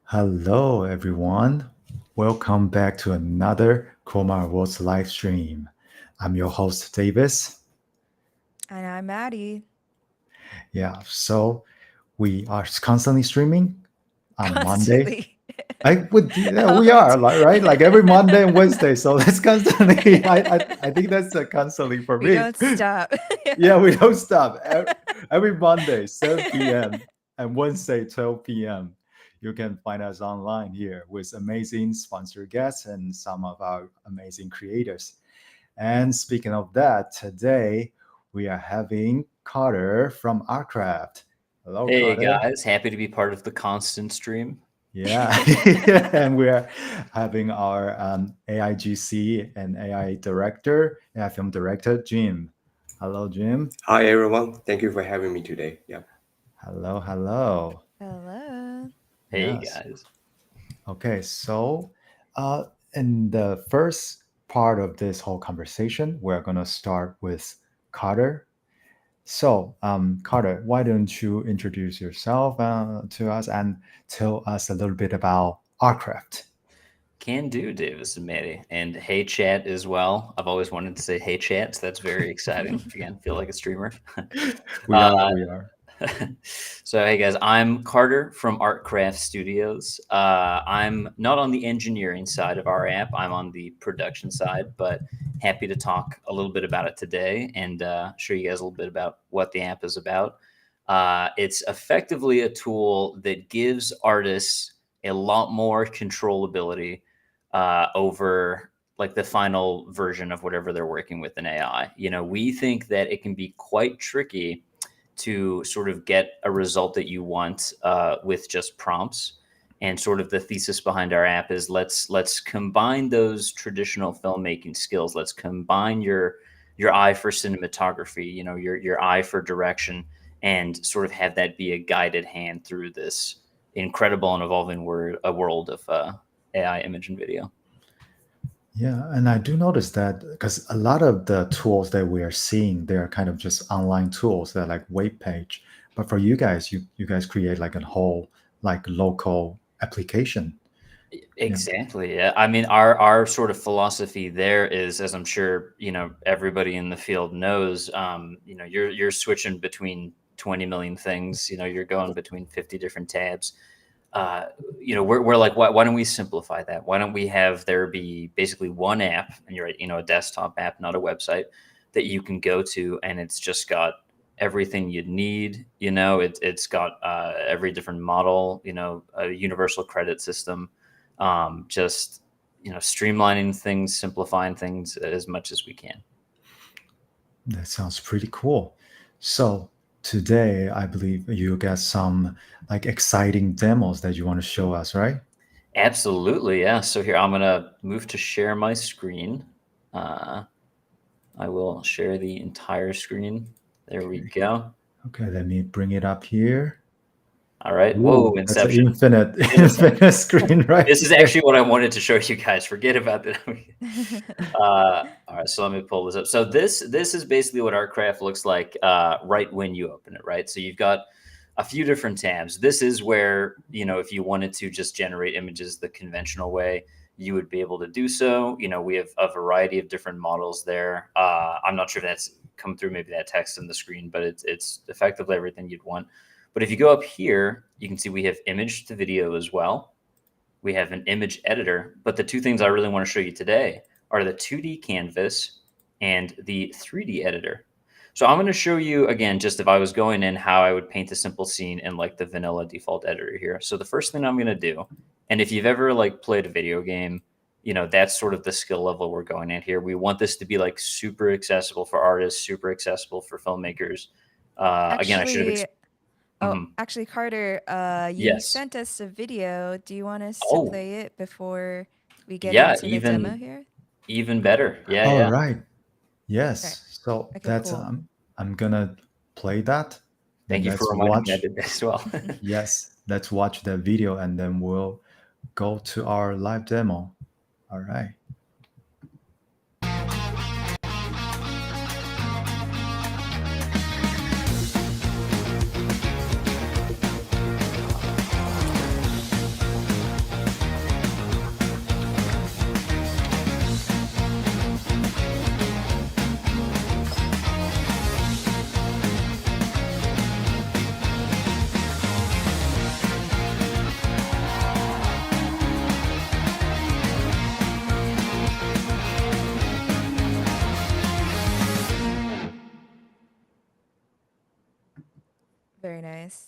Hello, everyone. Welcome back to another Chroma Awards live stream. I'm your host, Davis. And I'm Maddie. Yeah, so we are constantly streaming on Monday. Constantly. We Oh, are right, like every Monday and Wednesday. So that's constantly. I think that's constantly for we me. don't stop. Yeah, we don't stop. Every Monday, 7 p.m. and Wednesday, 12 p.m. You can find us online here with amazing sponsored guests and some of our amazing creators. And speaking of that, today we are having Carter from Artcraft. Hello, Hey Carter. guys, happy to be part of the constant stream. Yeah, and we're having our AIGC and AI director, AI film director, Jim. Hello, Jim. Hi everyone, thank you for having me today. Yeah. Hello, hello. Hello. Hey Yes. guys. Okay, so uh, in the first part of this whole conversation, we're going to start with Carter. So, Carter, why don't you introduce yourself to us and tell us a little bit about Artcraft? Can do, Davis and Maddie. And hey chat as well. I've always wanted to say hey chat, so that's very exciting. Again, feel like a streamer. We uh, are, we are. so hey guys, I'm Carter from Artcraft Studios. I'm not on the engineering side of our app, I'm on the production side, but happy to talk a little bit about it today and show you guys a little bit about what the app is about. It's effectively a tool that gives artists a lot more controllability over like the final version of whatever they're working with in AI. You know, we think that it can be quite tricky to sort of get a result that you want with just prompts. And sort of the thesis behind our app is let's combine those traditional filmmaking skills. Let's combine your eye for cinematography, you know, your eye for direction, and sort of have that be a guided hand through this incredible and evolving world of AI image and video. Yeah, and I do notice that because a lot of the tools that we are seeing, they're kind of just online tools. They're like web page. But for you guys, you guys create like a whole like local application. Yeah. Exactly. Yeah. I mean, our sort of philosophy there is, as I'm sure you know, everybody in the field knows. You know, you're switching between 20 million things. You know, you're going between 50 different tabs. Uh, you know, we're like, why don't we simplify that? Why don't we have there be basically one app, and you're right, you know, a desktop app, not a website, that you can go to, and it's just got everything you'd need. You know, it's got every different model. You know, a universal credit system. Just you know, streamlining things, simplifying things as much as we can. That sounds pretty cool. So today, I believe you got some like exciting demos that you want to show us, right? Absolutely, yeah. So here I'm gonna move to share my screen. Uh, I will share the entire screen. There we Okay. go. Okay, let me bring it up here. All right. Whoa, Ooh, that's an Inception. infinite Innocent. infinite screen right This is there. actually what I wanted to show you guys. Forget about that. All right, so let me pull this up. So this is basically what Artcraft looks like right when you open it, right? So you've got a few different tabs. This is where, you know, if you wanted to just generate images the conventional way, you would be able to do so. You know, we have a variety of different models there. I'm not sure if that's come through, maybe that text on the screen, but it's effectively everything you'd want. But if you go up here, you can see we have image to video as well. We have an image editor, but the two things I really want to show you today are the 2D canvas and the 3D editor. So I'm going to show you again, just if I was going in, how I would paint a simple scene in like the vanilla default editor here. So the first thing I'm going to do, and if you've ever like played a video game, you know, that's sort of the skill level we're going at here. We want this to be like super accessible for artists, super accessible for filmmakers. Again, I should have. actually, Mhm. actually, Carter, you Yes. sent us a video. Do you want us to Oh, play it before we get yeah, into the demo here? even better. Yeah, All yeah. right. Okay. Yes. So Okay, that's cool. I'm gonna play that. Then Thank you for let's reminding me I watch. did that as well. Yes, let's watch the video and then we'll go to our live demo. All right. Very nice.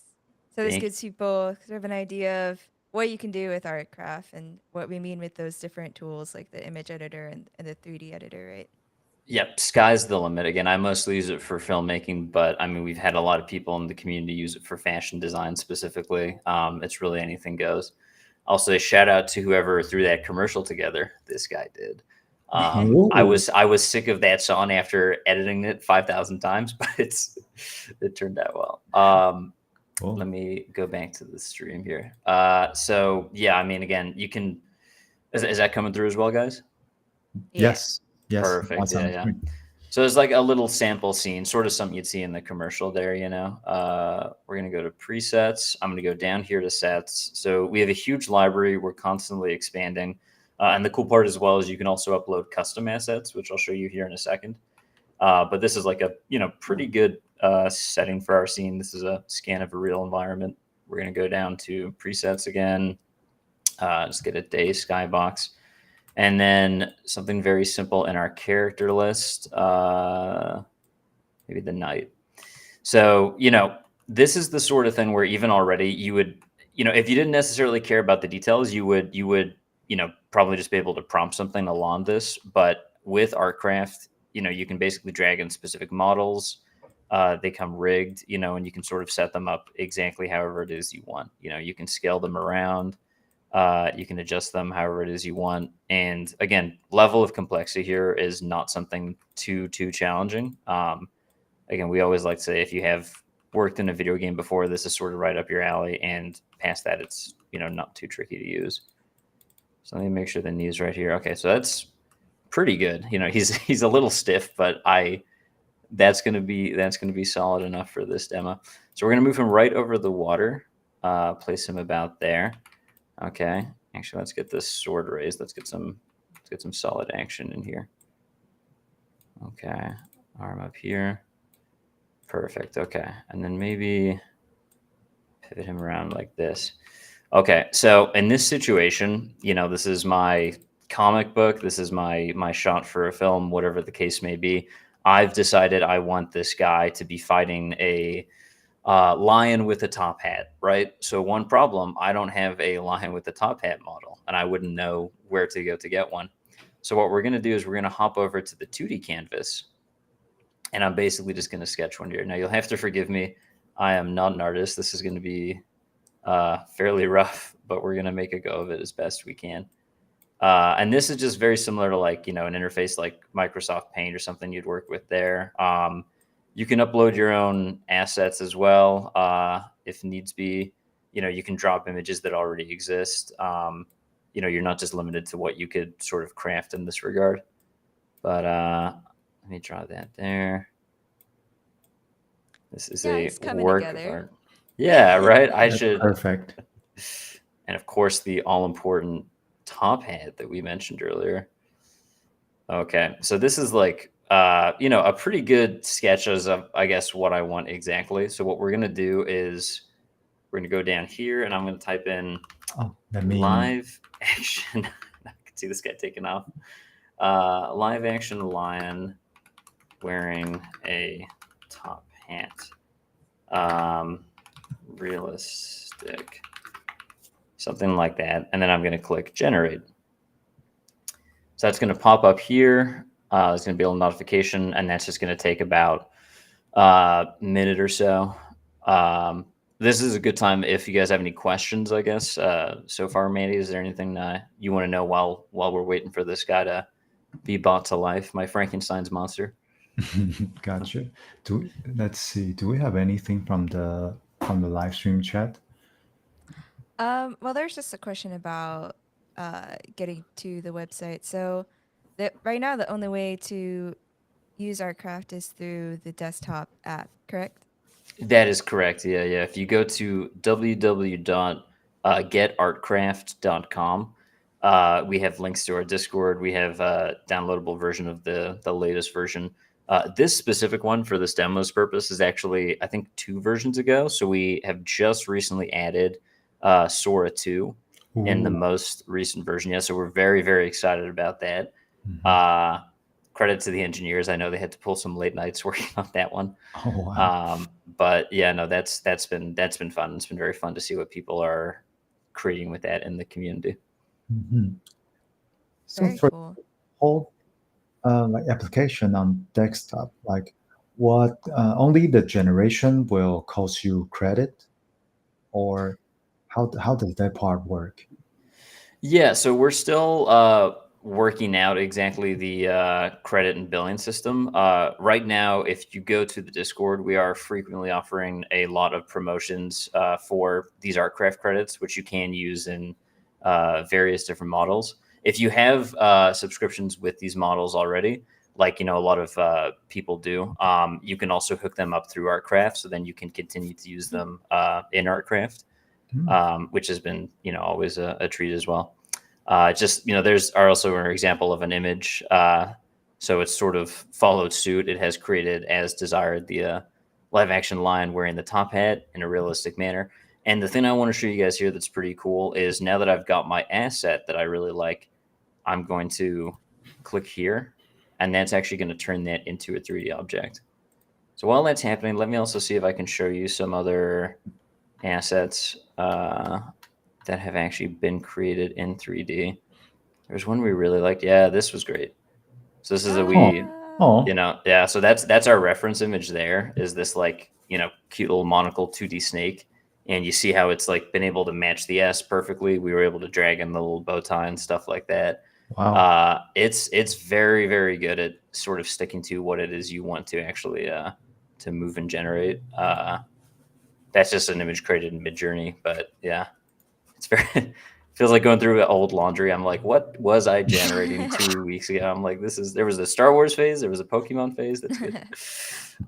So this Thank- gives people sort of an idea of what you can do with Artcraft and what we mean with those different tools like the image editor and the 3D editor, right? Yep, sky's the limit. Again, I mostly use it for filmmaking, but I mean, we've had a lot of people in the community use it for fashion design specifically. It's really anything goes. Also, a shout out to whoever threw that commercial together. This guy did. I was sick of that song after editing it 5,000 times, but it turned out well. Cool. Let me go back to the stream here. So yeah, I mean, again, you can. Is that coming through as well, guys? Yes. Yes. Perfect. Awesome. Yeah. So it's like a little sample scene, sort of something you'd see in the commercial there, you know. We're going to go to presets. I'm going to go down here to sets. So we have a huge library. We're constantly expanding. And the cool part as well is you can also upload custom assets, which I'll show you here in a second. But this is like a, pretty good setting for our scene. This is a scan of a real environment. We're going to go down to presets again. Just get a day skybox. And then something very simple in our character list, maybe the night. So, this is the sort of thing where even already you would, if you didn't necessarily care about the details, you would, probably just be able to prompt something along this. But with Artcraft, you can basically drag in specific models. They come rigged, and you can sort of set them up exactly however it is you want. You can scale them around. You can adjust them however it is you want. And again, level of complexity here is not something too challenging. Again, we always like to say if you have worked in a video game before, this is sort of right up your alley. And past that, it's not too tricky to use. So let me make sure the knee's right here. Okay, so that's pretty good. He's a little stiff, but that's gonna be solid enough for this demo. So we're gonna move him right over the water, place him about there. Okay, actually, let's get this sword raised. Let's get some solid action in here. Okay, arm up here. Perfect. Okay, and then maybe pivot him around like this. Okay, so in this situation, this is my comic book. This is my shot for a film, whatever the case may be. I've decided I want this guy to be fighting a lion with a top hat, right? So one problem, I don't have a lion with a top hat model, and I wouldn't know where to go to get one. So what we're going to do is we're going to hop over to the 2D canvas, and I'm basically just going to sketch one here. Now, you'll have to forgive me. I am not an artist. This is going to be fairly rough, but we're going to make a go of it as best we can. And this is just very similar to like, an interface like Microsoft Paint or something you'd work with there. You can upload your own assets as well, if needs be. You can drop images that already exist. You're not just limited to what you could sort of craft in this regard. But let me draw that there. This is a work of art. Yeah, right. I should. Perfect. And of course, the all-important top hat that we mentioned earlier. Okay, so this is like a pretty good sketch as of, I guess, what I want exactly. So what we're going to do is we're going to go down here and I'm going to type in live action. I can see this guy taking off. Live action lion wearing a top hat. Realistic. Something like that. And then I'm going to click generate. So that's going to pop up here. There's going to be a little notification, and that's just going to take about a minute or so. This is a good time if you guys have any questions, I guess. So far, Mandy, is there anything you want to know while we're waiting for this guy to be brought to life, my Frankenstein's monster? Gotcha. Let's see. Do we have anything from the live stream chat? Well, there's just a question about getting to the website. So right now, the only way to use Artcraft is through the desktop app, correct? That is correct. Yeah. If you go to www.getartcraft.com, we have links to our Discord. We have a downloadable version of the latest version. This specific one for this demo's purpose is actually, I think, 2 versions ago. So we have just recently added Sora 2 in the most recent version. Yeah, so we're very, very excited about that. credit to the engineers. I know they had to pull some late nights working on that one. Oh wow. But yeah, no, that's been fun. It's been very fun to see what people are creating with that in the community. Mhm. So Very for cool. whole like application on desktop, like what only the generation will cost you credit, or how does that part work? Yeah, so we're still working out exactly the credit and billing system. Right now, if you go to the Discord, we are frequently offering a lot of promotions for these ArtCraft credits, which you can use in various different models. If you have subscriptions with these models already, like a lot of people do, you can also hook them up through ArtCraft, so then you can continue to use them in ArtCraft. Which has been always a treat as well. Just there's also an example of an image, so it's sort of followed suit. It has created as desired the live action lion wearing the top hat in a realistic manner. And the thing I want to show you guys here that's pretty cool is now that I've got my asset that I really like, I'm going to click here, and that's actually going to turn that into a 3D object. So while that's happening, let me also see if I can show you some other assets that have actually been created in 3D. There's one we really liked. Yeah, this was great. So this is a Oh, yeah. So that's our reference image. There is this like cute little monocle 2D snake, and you see how it's like been able to match the S perfectly. We were able to drag in the little bow tie and stuff like that. wow. It's very very good at sort of sticking to what it is you want to actually to move and generate. That's just an image created in Midjourney, but yeah, it's very feels like going through old laundry. I'm like, what was I generating 2 weeks ago? I'm like, there was a Star Wars phase, there was a Pokemon phase. That's good.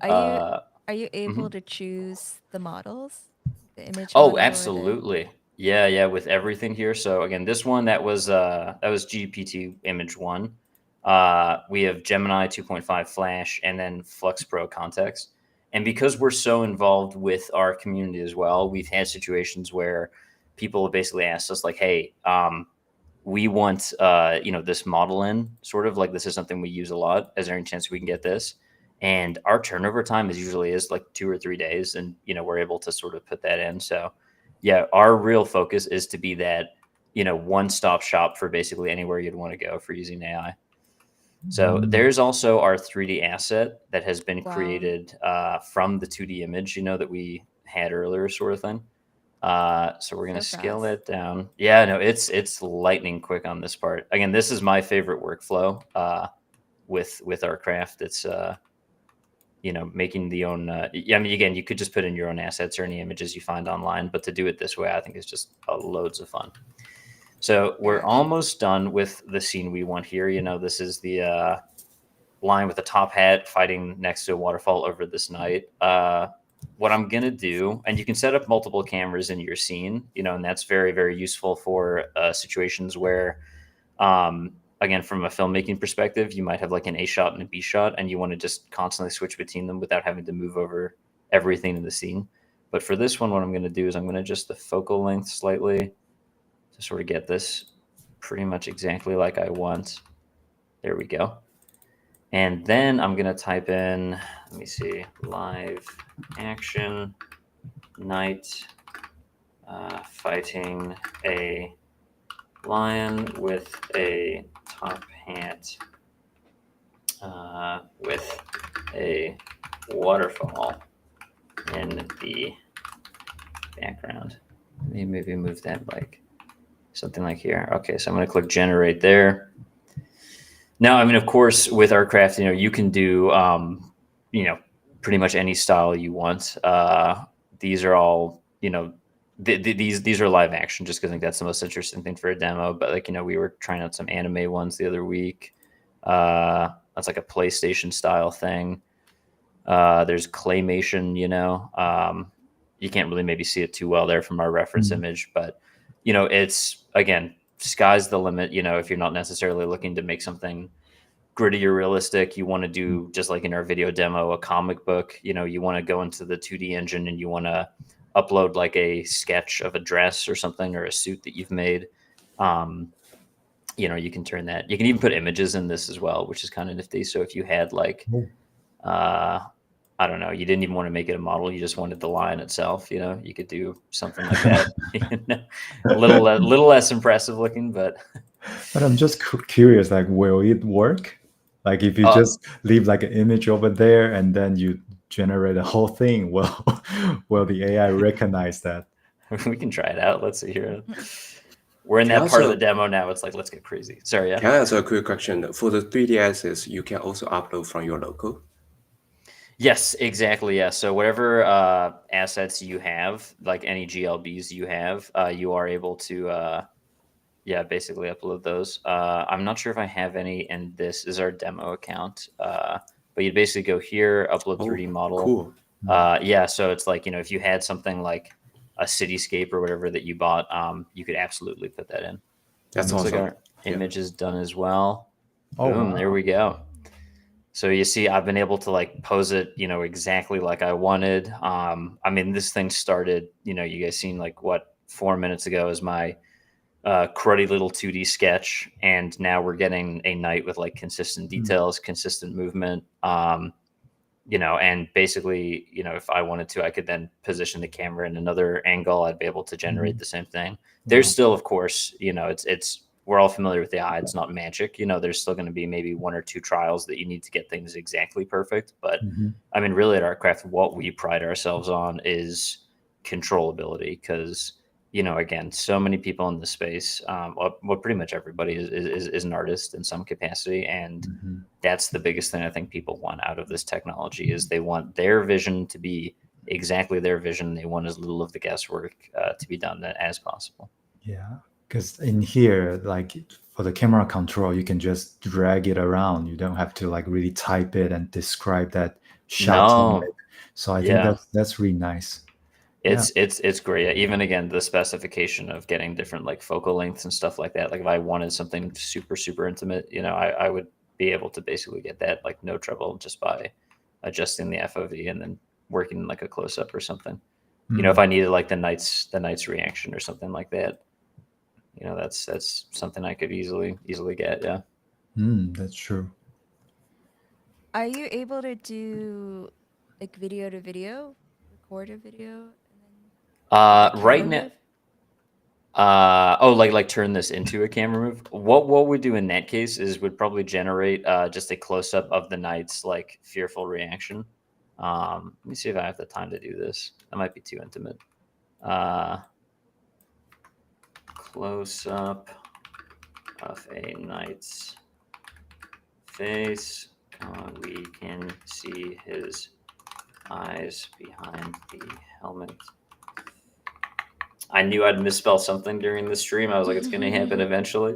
Are you able Mhm. to choose the models, the image Oh, model or the? absolutely. Yeah, yeah, with everything here. So again, this one that was GPT image 1. We have Gemini 2.5 Flash and then Flux Pro context. And because we're so involved with our community as well, we've had situations where people have basically asked us like, "Hey, we want this model in, sort of like this is something we use a lot. Is there any chance we can get this?" And our turnover time is like 2 or 3 days, and we're able to sort of put that in. So yeah, our real focus is to be that one-stop shop for basically anywhere you'd want to go for using AI. So Mm. there's also our 3D asset that has been Wow. created from the 2D image that we had earlier, sort of thing. So we're gonna So scale fast. that down. Yeah, no, it's lightning quick on this part. Again, this is my favorite workflow with our craft. It's making the own. Yeah, I mean, again, you could just put in your own assets or any images you find online, but to do it this way, I think is just loads of fun. So Yeah, we're actually. almost done with the scene we want here. This is the lion with a top hat fighting next to a waterfall over this night. What I'm gonna do, and you can set up multiple cameras in your scene, and that's very, very useful for situations where, again, from a filmmaking perspective, you might have like an A shot and a B shot, and you want to just constantly switch between them without having to move over everything in the scene. But for this one, what I'm gonna do is I'm gonna adjust the focal length slightly to sort of get this pretty much exactly like I want. There we go. And then I'm going to type in, let me see, live action night fighting a lion with a top hat with a waterfall in the background. Maybe move that like something like here. Okay, so I'm going to click generate there. Now, I mean, of course, with our craft, you can do, pretty much any style you want. These are all, these are live action, just because I think that's the most interesting thing for a demo. But like, we were trying out some anime ones the other week. That's like a PlayStation style thing. There's claymation. You can't really maybe see it too well there from our reference Mm. image, but it's again, sky's the limit. If you're not necessarily looking to make something gritty or realistic, you want to do just like in our video demo, a comic book. You want to go into the 2D engine and you want to upload like a sketch of a dress or something or a suit that you've made. you know, you can turn that. You can even put images in this as well, which is kind of nifty. So if you had like, I don't know, you didn't even want to make it a model, you just wanted the lion itself, you know, you could do something like that. You know, a little less impressive looking, but I'm just curious, like, will it work? Like, if you just leave like an image over there and then you generate a whole thing, will the AI recognize that? we can try it out. Let's see here. We're in Can that part of also- the demo now. It's like, let's get crazy. Sorry, yeah. Can I ask a quick question? For the 3D assets, you can also upload from your local? Yes, exactly. Yeah. So whatever assets you have, like any GLBs you have, you are able to, yeah, basically upload those. I'm not sure if I have any in this. Is our demo account. But you basically go here, upload 3D model. Cool. Yeah. So it's like, you know, if you had something like a cityscape or whatever that you bought, you could absolutely put that in. That's Looks awesome. like our image is done as well. Oh, Boom, wow. there we go. So you see, I've been able to like pose it, you know, exactly like I wanted. I mean, this thing started, you know, you guys seen like what 4 minutes ago is my cruddy little 2D sketch, and now we're getting a night with like consistent details, consistent movement. You know, and basically, you know, if I wanted to, I could then position the camera in another angle. I'd be able to generate the same thing. There's still, of course, you know, it's we're all familiar with the eye. It's not magic. You know, there's still going to be maybe 1 or 2 trials that you need to get things exactly perfect. But I mean, really at Artcraft, what we pride ourselves on is controllability, because, you know, again, so many people in the space, well, pretty much everybody is an artist in some capacity. And that's the biggest thing I think people want out of this technology is they want their vision to be exactly their vision. They want as little of the guesswork to be done as possible. Yeah, because in here, like for the camera control, you can just drag it around. You don't have to like really type it and describe that shot. No. So I think Yeah. that's really nice. It's great. Even again, the specification of getting different like focal lengths and stuff like that. Like if I wanted something super intimate, you know, I would be able to basically get that like no trouble just by adjusting the FOV and then working like a close up or something. You know, if I needed like the night's reaction or something like that, you know, that's something I could easily get. Yeah. That's true. Are you able to do like video to video, record a video, and then Right camera now, move? oh, like turn this into a camera move. What we do in that case is would probably generate just a close up of the knight's like fearful reaction. Let me see if I have the time to do this. That might be too intimate. Close up of a knight's face. We can see his eyes behind the helmet. I knew I'd misspell something during the stream. I was like, it's going to happen eventually.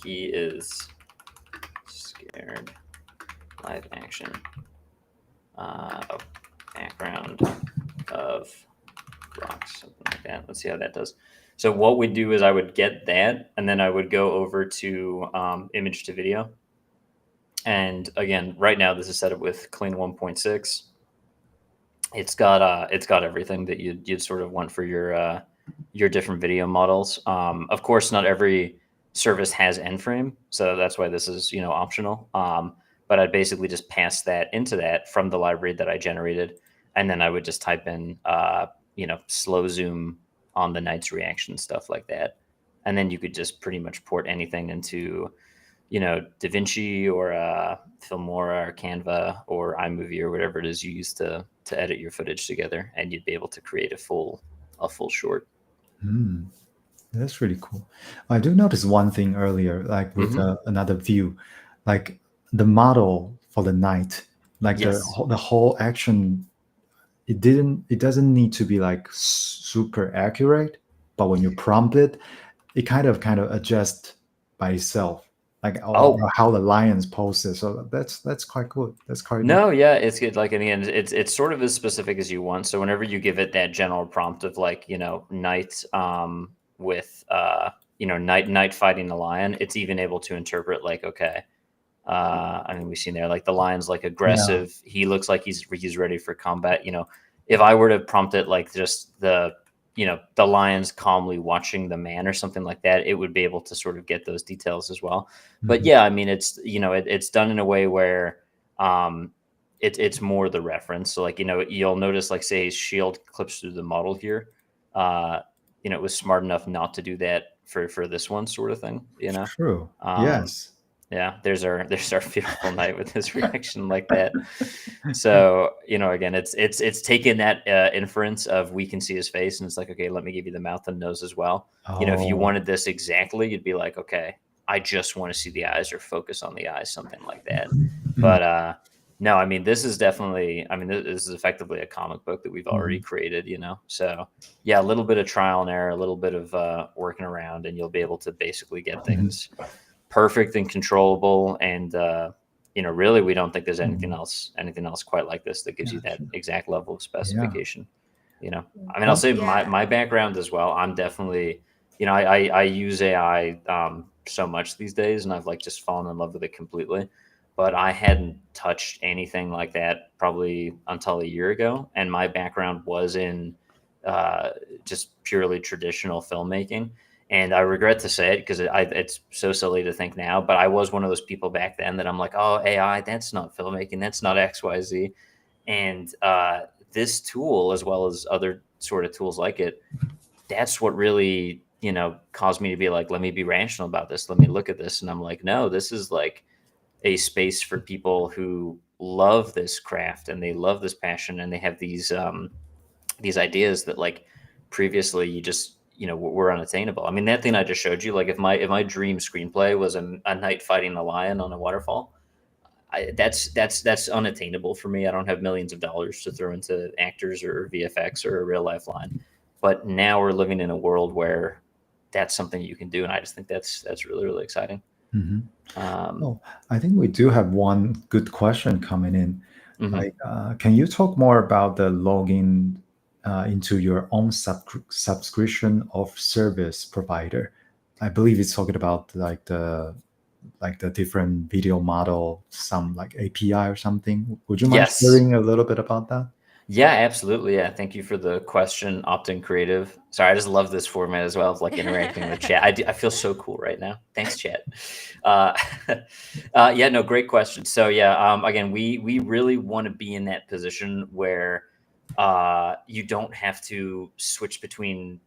He is scared. Live action. Background of rocks, something like that. Let's see how that does. So what we do is I would get that, and then I would go over to image to video. And again, right now this is set up with Clean 1.6. It's got everything that you'd sort of want for your different video models. Of course, not every service has end frame, so that's why this is, you know, optional. But I'd basically just pass that into that from the library that I generated, and then I would just type in you know, slow zoom on the knight's reaction, stuff like that, and then you could just pretty much port anything into, you know, DaVinci or Filmora or Canva or iMovie or whatever it is you use to edit your footage together, and you'd be able to create a full short. That's really cool. I do notice one thing earlier, like with another view, like the model for the knight, like Yes. the whole action. It doesn't need to be like super accurate, but when you prompt it, it kind of adjusts by itself, like how the lion's poses. So that's quite good. That's quite No, yeah, it's good. Like in the end, it's sort of as specific as you want. So whenever you give it that general prompt of like, you know, knight with you know, knight fighting the lion, it's even able to interpret like, okay, I mean, we've seen there like the lion's like aggressive. He looks like he's ready for combat. You know, if I were to prompt it like just the, the lion's calmly watching the man or something like that, it would be able to sort of get those details as well. But yeah, I mean, it's, it's done in a way where it's more the reference. So like, you'll notice like, say, his shield clips through the model here. It was smart enough not to do that for this one sort of thing, True. Yes. Yeah, there's our beautiful knight with his reaction like that. So again, it's taken that inference of we can see his face, and it's like, okay, let me give you the mouth and nose as well. If you Oh. wanted this exactly, you'd be like, okay, I just want to see the eyes or focus on the eyes, something like that. But no, I mean, this is definitely, this is effectively a comic book that we've already created, So yeah, a little bit of trial and error, a little bit of working around, and you'll be able to basically get things perfect and controllable. And really, we don't think there's anything else quite like this that gives you that exact level of specification. I'll say my background as well. I'm definitely, I use AI so much these days, and I've like just fallen in love with it completely. But I hadn't touched anything like that probably until a year ago, and my background was in just purely traditional filmmaking. And I regret to say it because it's so silly to think now, but I was one of those people back then that I'm like, oh, AI, that's not filmmaking, that's not XYZ. And this tool, as well as other sort of tools like it, that's what really, caused me to be like, let me be rational about this. Let me look at this. And I'm like, no, this is like a space for people who love this craft and they love this passion, and they have these ideas that like previously you just were unattainable. I mean, that thing I just showed you, like if my dream screenplay was a knight fighting a lion on a waterfall, that's unattainable for me. I don't have millions of dollars to throw into actors or VFX or a real life line. But now we're living in a world where that's something you can do, and I just think that's really, really exciting. I think we do have one good question coming in. Like, can you talk more about the logging into your own subscription of service provider? I believe it's talking about like the different video model, some like API or something. Would you mind sharing a little bit about that? Yeah, absolutely. Yeah. Thank you for the question, Opt-in Creative. Sorry, I just love this format as well of like interacting with chat. I feel so cool right now. Thanks, chat. Yeah, no, great question. So yeah, again, we really want to be in that position where you don't have to switch between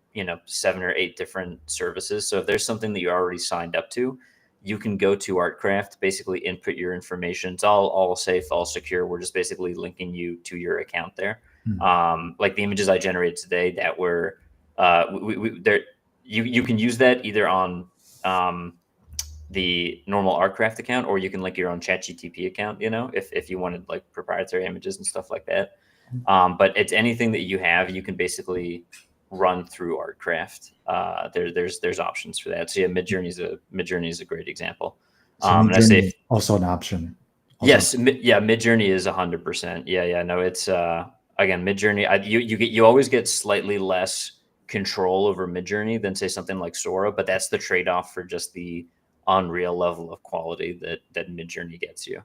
7 or 8 different services. So if there's something that you're already signed up to, you can go to Artcraft, basically input your information. It's all safe, all secure. We're just basically linking you to your account there. Like the images I generated today that were, you can use that either on the normal Artcraft account, or you can link your own ChatGTP account, if you wanted like proprietary images and stuff like that. But it's anything that you have, you can basically run through Artcraft. There's options for that. So yeah, Midjourney is a great example. So and I say also an option. Yes, Midjourney is 100%. Yeah, no, it's again, Midjourney. You always get slightly less control over Midjourney than say something like Sora, but that's the trade-off for just the unreal level of quality that Midjourney gets you.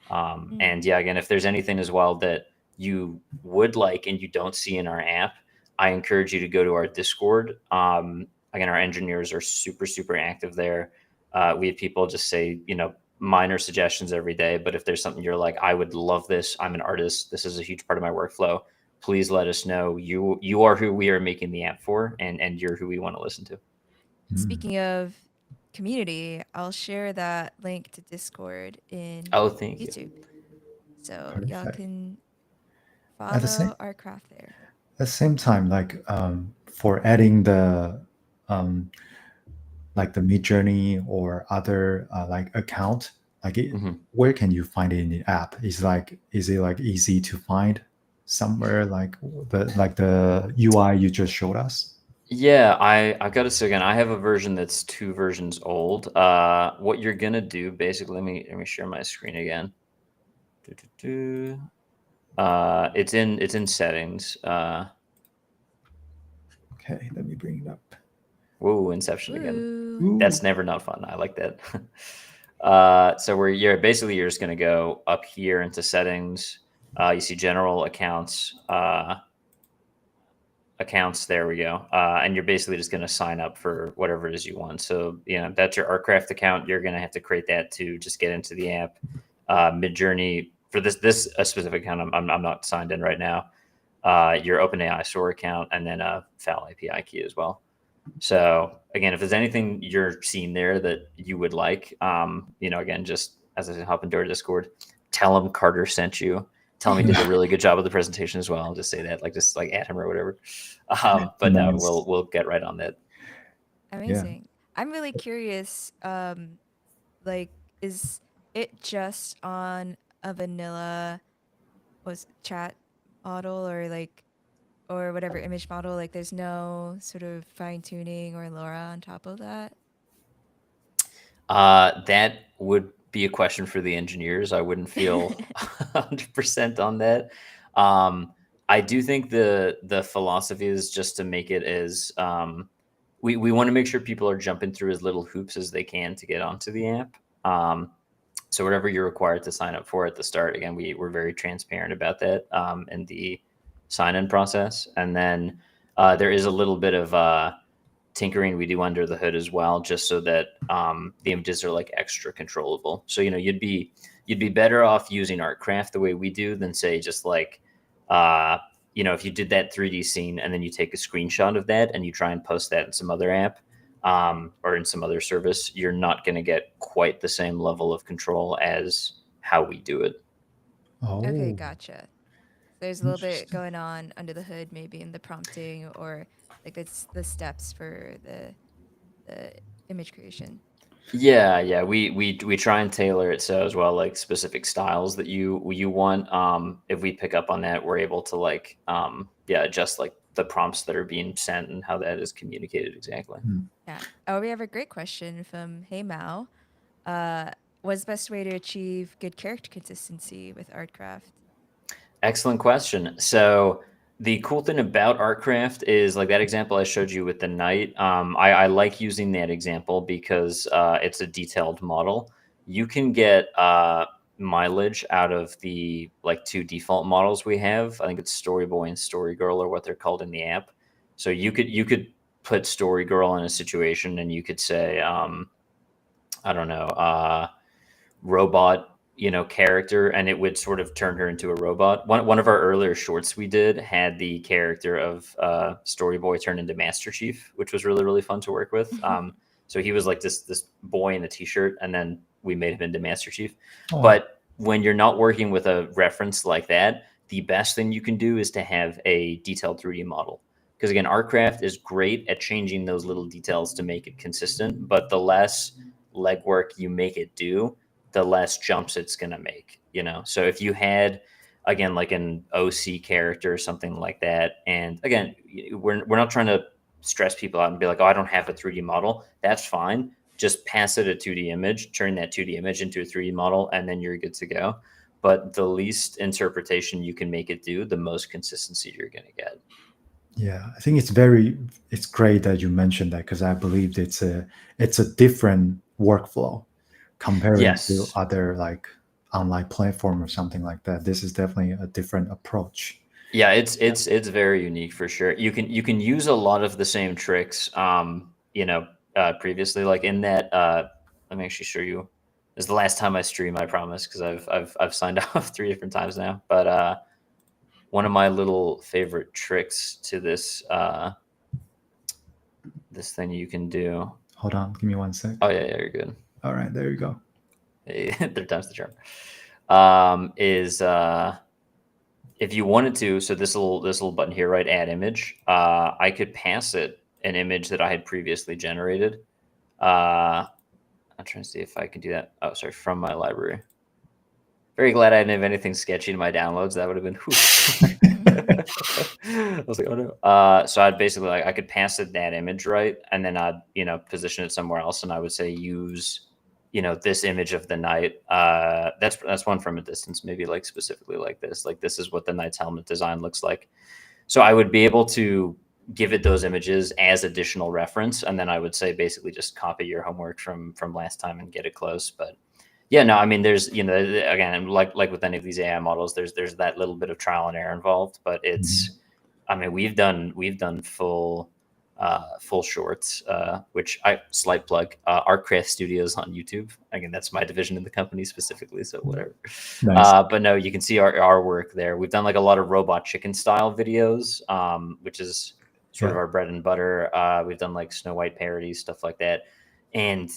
And yeah, again, if there's anything as well that you would like and you don't see in our app, I encourage you to go to our Discord. Again, our engineers are super, super active there. We have people just say, minor suggestions every day. But if there's something you're like, I would love this, I'm an artist, this is a huge part of my workflow, please let us know. You are who we are making the app for, and you're who we want to listen to. Speaking of community, I'll share that link to Discord in thank YouTube. you. So y'all can follow our craft there. At the same time, like for adding the like the Midjourney or other like account, like where can you find it in the app? Is it like easy to find somewhere like the UI you just showed us? Yeah, I've got to say again, I have a version that's 2 versions old. What you're gonna do basically, let me share my screen again. It's in settings. Okay, let me bring it up. Whoa, Inception again. Ooh. That's never not fun. I like that. So you're just gonna go up here into settings. You see general accounts. accounts. There we go. And you're basically just going to sign up for whatever it is you want. So, that's your Artcraft account. You're going to have to create that to just get into the app. Midjourney for this specific account, I'm not signed in right now. Your OpenAI store account, and then a FAL API key as well. So again, if there's anything you're seeing there that you would like, again, just as I said, hop into our Discord, tell him Carter sent you. Tell him he did a really good job of the presentation as well. I'll just say that, just add him or whatever. But no, Nice. we'll get right on that. Amazing. I'm really curious. Is it just on a vanilla chat model or whatever image model? Like, there's no sort of fine tuning or LoRa on top of that? That would be a question for the engineers. I wouldn't feel 100% on that. I do think the philosophy is just to make it as we want to make sure people are jumping through as little hoops as they can to get onto the app. So whatever you're required to sign up for at the start, again, we're very transparent about that in the sign-in process. And then there is a little bit of tinkering we do under the hood as well, just so that the images are extra controllable. So you'd be better off using Artcraft the way we do than say just if you did that 3D scene and then you take a screenshot of that and you try and post that in some other app or in some other service, you're not going to get quite the same level of control as how we do it. Oh, Okay, gotcha. There's a little bit interesting. going on under the hood, maybe in the prompting or it's the steps for the image creation. Yeah. We try and tailor it so as well, specific styles that you want. If we pick up on that, we're able to adjust the prompts that are being sent and how that is communicated exactly. Yeah. Oh, we have a great question from Hey Mao. What's the best way to achieve good character consistency with Artcraft? Excellent question. So the cool thing about Artcraft is that example I showed you with the knight. I like using that example because it's a detailed model. You can get mileage out of the two default models we have. I think it's Story Boy and Story Girl are what they're called in the app. So you could put Story Girl in a situation and you could say, I don't know, robot character, and it would sort of turn her into a robot. One of our earlier shorts we did had the character of Story Boy turn into Master Chief, which was really, really fun to work with. So he was this boy in a t-shirt, and then we made him into Master Chief. Oh. But when you're not working with a reference like that, the best thing you can do is to have a detailed 3D model. Because again, Artcraft is great at changing those little details to make it consistent, but the less legwork you make it do, the less jumps it's going to make, So if you had, again, an OC character or something like that, and again, we're not trying to stress people out and be like, oh, I don't have a 3D model. That's fine. Just pass it a 2D image, turn that 2D image into a 3D model, and then you're good to go. But the least interpretation you can make it do, the most consistency you're going to get. Yeah, I think it's great that you mentioned that, because I believe it's a different workflow comparing to other online platform or something like that. This is definitely a different approach. Yeah, it's very unique for sure. You can use a lot of the same tricks, previously, in that. Let me actually show you. This is the last time I stream, I promise, because I've signed off 3 different times now. But one of my little favorite tricks to this this thing you can do. Hold on, give me 1 sec. Oh yeah, you're good. All right, there you go. 3 times the charm. Is if you wanted to, so this little button here, right? Add image. I could pass it an image that I had previously generated. I'm trying to see if I can do that. Oh, sorry, from my library. Very glad I didn't have anything sketchy in my downloads. That would have been. I was like, oh no. So I'd basically I could pass it that image, right, and then I'd position it somewhere else, and I would say use this image of the knight. That's one from a distance, maybe specifically like this. This is what the knight's helmet design looks like. So I would be able to give it those images as additional reference, and then I would say basically just copy your homework from last time and get it close. But yeah, no, I mean, there's again, like with any of these AI models, there's that little bit of trial and error involved, but it's I mean, we've done full shorts, which slight plug, Artcraft Studios on YouTube. Again, that's my division in the company specifically, so whatever. Nice. But no, you can see our work there. We've done like a lot of robot chicken style videos, which is sort of our bread and butter. We've done like Snow White parodies, stuff like that, and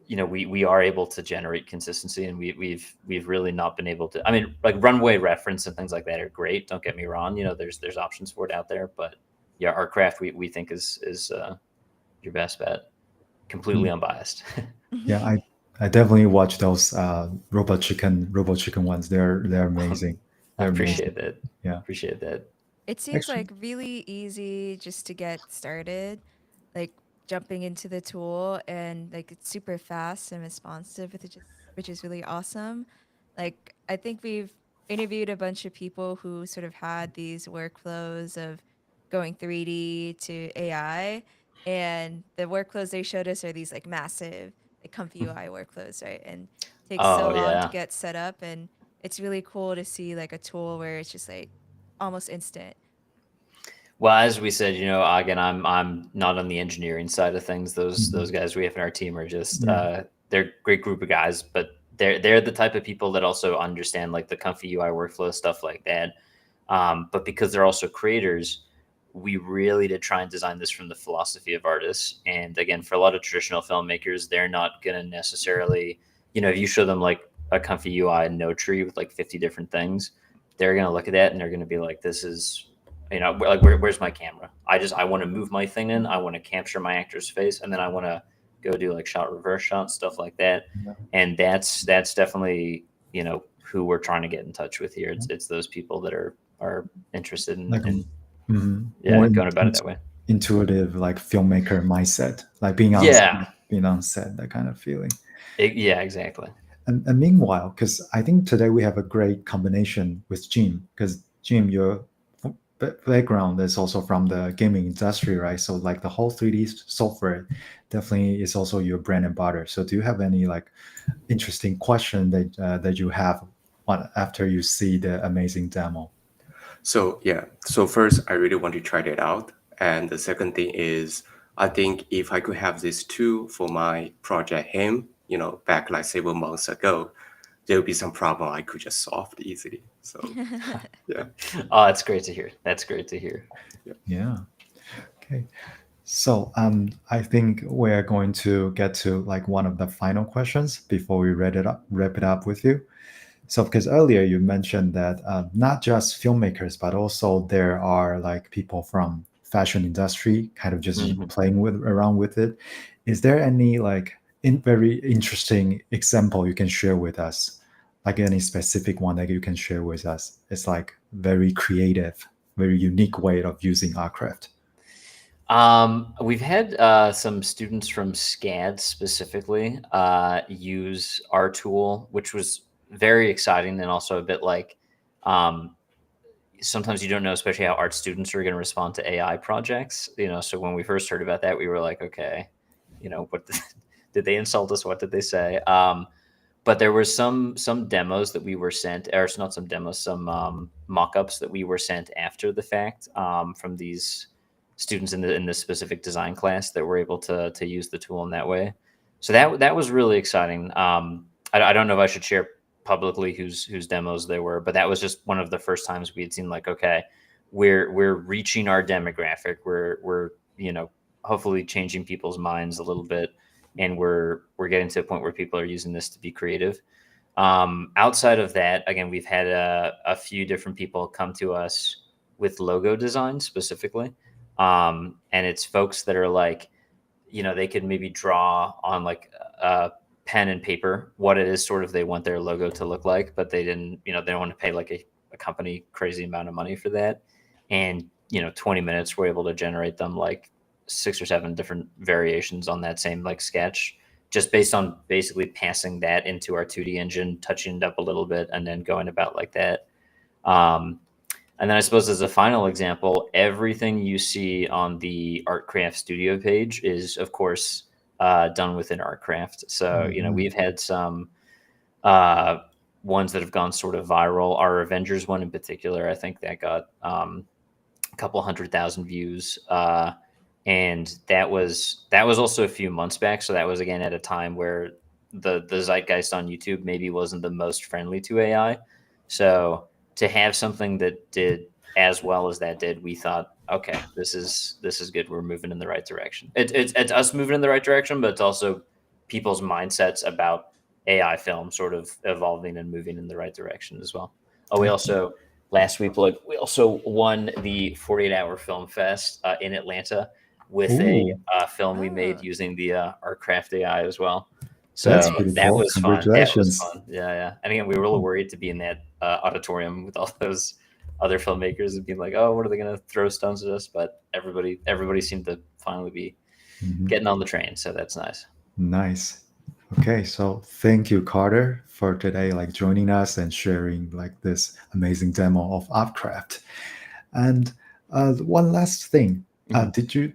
we are able to generate consistency, and we've really not been able to. I mean, like runway reference and things like that are great. Don't get me wrong. There's options for it out there, but yeah, our craft we think is your best bet. Completely unbiased. Yeah, I definitely watch those robot chicken ones. They're amazing. I They're appreciate amazing. that. Yeah. Appreciate that. It seems Actually, like really easy just to get started, like jumping into the tool, and like it's super fast and responsive, which is really awesome. Like I think we've interviewed a bunch of people who sort of had these workflows of going 3D to AI, and the workflows they showed us are these like massive, like comfy UI workflows, right? And takes so Oh long to yeah. get set up, and it's really cool to see like a tool where it's just like almost instant. Well, as we said, again, I'm not on the engineering side of things. Those Mhm. guys we have in our team are just Yeah. they're a great group of guys, but they're the type of people that also understand like the comfy UI workflow stuff like that. But because they're also creators, we really did try and design this from the philosophy of artists. And again, for a lot of traditional filmmakers, they're not going to necessarily, if you show them like a comfy UI no tree with like 50 different things, they're going to look at that and they're going to be like, this is, like, where's my camera? I want to move my thing in. I want to capture my actor's face. And then I want to go do like shot, reverse shot, stuff like that. Yeah. And that's definitely, who we're trying to get in touch with here. It's those people that are interested in, Like yeah, going about it that way. intuitive, like filmmaker mindset, like being on Yeah. set, that kind of feeling. Yeah, exactly. And meanwhile, because I think today we have a great combination with Jim, because Jim, your background is also from the gaming industry, right? So like the whole 3D software definitely is also your bread and butter. So do you have any like interesting question that you have after you see the amazing demo? So yeah, so first I really want to try that out. And the second thing is, I think if I could have this tool for my project him, back like several months ago, there would be some problem I could just solve easily. So yeah. Oh, that's great to hear. That's great to hear. Yeah. Okay. So I think we're going to get to like one of the final questions before we wrap it up with you. So because earlier you mentioned that not just filmmakers, but also there are like people from fashion industry kind of just Mhm. playing around with it. Is there any like very interesting example you can share with us? Like any specific one that you can share with us? It's like very creative, very unique way of using Artcraft. We've had some students from SCAD specifically use our tool, which was very exciting and also a bit like um, sometimes you don't know, especially how art students are going to respond to AI projects. So when we first heard about that, we were like, okay, what did they insult us? What did they say? But there were some demos that we were sent, or not some demos, some mock-ups that we were sent after the fact from these students in this specific design class that were able to use the tool in that way. So that was really exciting. I don't know if I should share publicly whose demos they were, but that was just one of the first times we had seen like, okay, we're reaching our demographic. We're hopefully changing people's minds a little bit, and we're getting to a point where people are using this to be creative. Outside of that, again, we've had a few different people come to us with logo design specifically. And it's folks that are like, they could maybe draw on like a pen and paper what it is sort of they want their logo to look like, but they didn't, they don't want to pay like a company crazy amount of money for that. And, 20 minutes, we're able to generate them like 6 or 7 different variations on that same like sketch, just based on basically passing that into our 2D engine, touching it up a little bit, and then going about like that. And then I suppose as a final example, everything you see on the Artcraft Studio page is, of course, done within Artcraft. So, we've had some ones that have gone sort of viral. Our Avengers one in particular, I think that got a couple 100,000 views. And that was also a few months back. So that was again at a time where the zeitgeist on YouTube maybe wasn't the most friendly to AI. So to have something that did as well as that did, we thought, okay, this is good. We're moving in the right direction. It's us moving in the right direction, but it's also people's mindsets about AI film sort of evolving and moving in the right direction as well. Oh, we also last week we also won the 48-hour film fest in Atlanta with a film we made Oh. using the our craft AI as well. So That's pretty that cool. was fun. That was Congratulations. fun. Yeah. And again, we were a little worried to be in that auditorium with all those other filmmakers and being like, oh, what are they going to throw stones at us? But everybody seemed to finally be getting on the train. So that's nice. Nice. Okay, so thank you, Carter, for today, like joining us and sharing like this amazing demo of Upcraft. And one last thing, did you?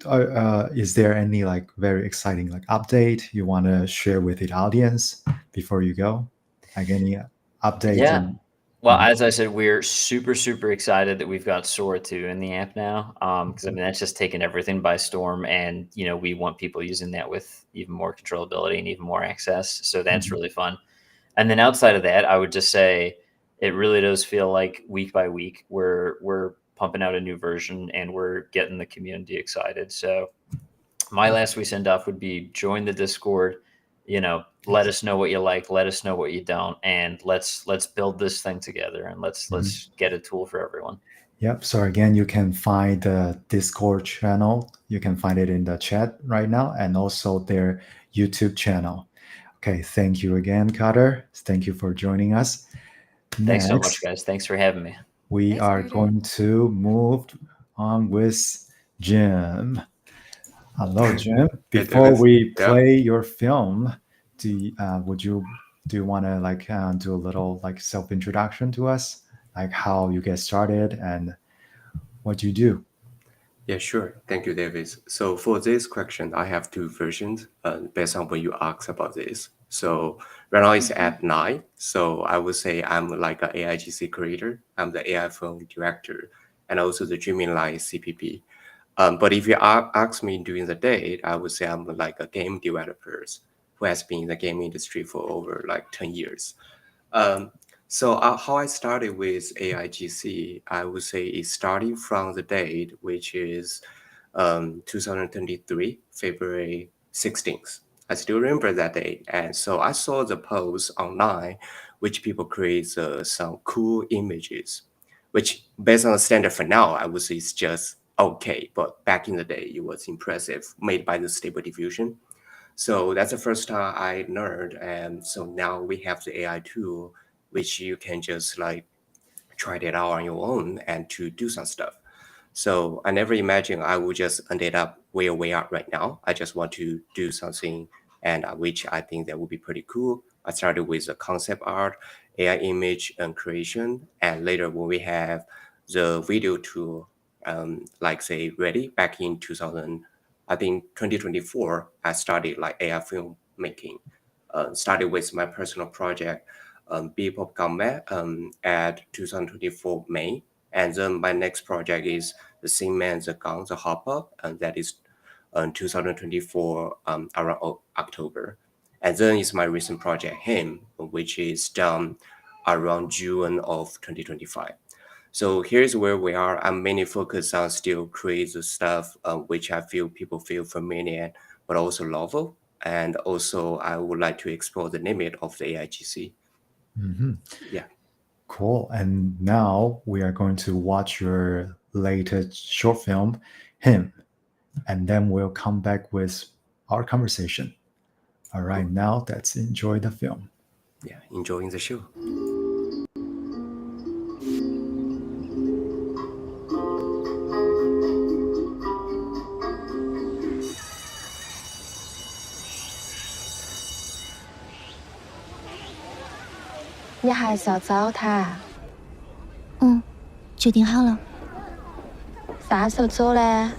Is there any like very exciting like update you want to share with the audience before you go? Like any update? Yeah. Well, as I said, we're super, super excited that we've got Sora 2 in the app now. Because I mean, that's just taken everything by storm, and we want people using that with even more controllability and even more access. So that's really fun. And then outside of that, I would just say it really does feel like week by week we're pumping out a new version and we're getting the community excited. So my last we send off would be join the Discord. Let us know what you like, let us know what you don't, and let's build this thing together, and let's get a tool for everyone. Yep. So again, you can find the Discord channel. You can find it in the chat right now, and also their YouTube channel. Okay. Thank you again, Carter. Thank you for joining us. Thanks so much, guys. Thanks for having me. We Thanks, are Carter. going to move on with Jim. Hello, Jim. Before we play your film, do you want to like do a little like self introduction to us, like how you get started and what you do? Yeah, sure. Thank you, David. So for this question, I have two versions based on when you asked about this. So right now it's at 9. So I would say I'm like an AIGC creator. I'm the AI film director and also the Dreaming Light CPP. But if you ask me during the day, I would say I'm like a game developer who has been in the game industry for over like 10 years. So how I started with AIGC, I would say it started from the date, which is 2023, February 16th. I still remember that date. And so I saw the post online, which people create some cool images, which based on the standard for now, I would say it's just okay. But back in the day, it was impressive, made by the Stable Diffusion. So that's the first time I learned. And so now we have the AI tool, which you can just like try it out on your own and to do some stuff. So I never imagined I would just ended up where we are right now. I just want to do something and which I think that would be pretty cool. I started with the concept art, AI image and creation. And later when we have the video tool, like say ready back in 2024, I started like AI film making. Started with my personal project, Bebop Combat at 2024 May. And then my next project is The Same Man, The Gun, The Hopper, and that is 2024 around October. And then is my recent project, Him, which is done around June of 2025. So here's where we are. I'm mainly focused on still create the stuff which I feel people feel familiar, but also novel. And also I would like to explore the limit of the AIGC. Yeah. Cool. And now we are going to watch your latest short film, Him, and then we'll come back with our conversation. All right, now let's enjoy the film. Yeah, enjoying the show. 你还是要找他，嗯，决定好了，啥时候走呢？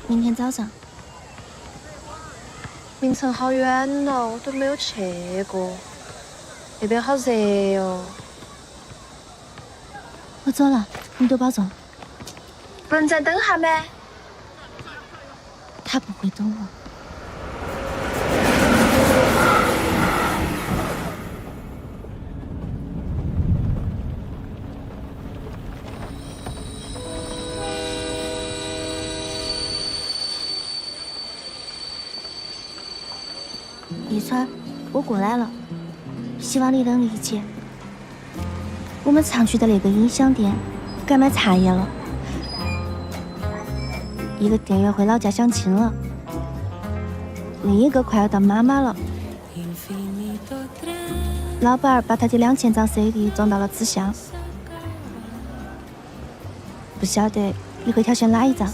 明天早上。名城好远咯，我都没有去过，那边好热哦。我走了，你多保重。不能再等下没？他不会等我。一川，我过来了，希望你能理解。我们常去的那个音响店改卖茶叶了，一个店员回老家相亲了，另一个快要当妈妈了。老板把他的2000张 CD 装到了纸箱，不晓得你会挑选哪一张？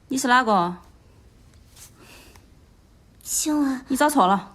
你是哪个？星儿，你找错了。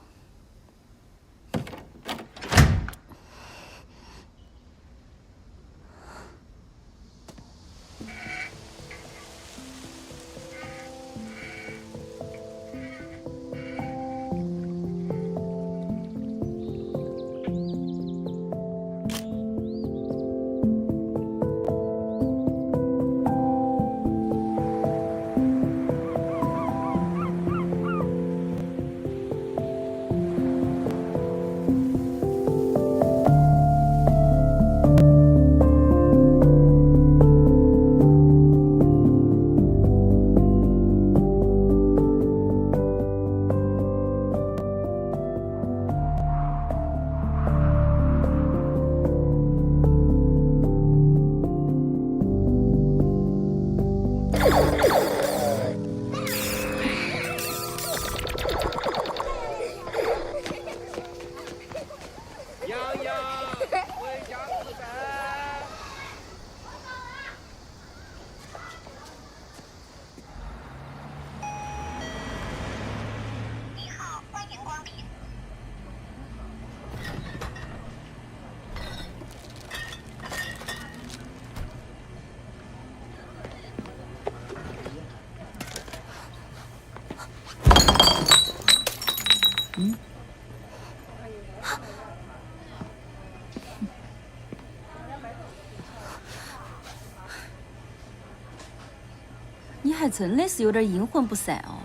你还真的是有点阴魂不散哦。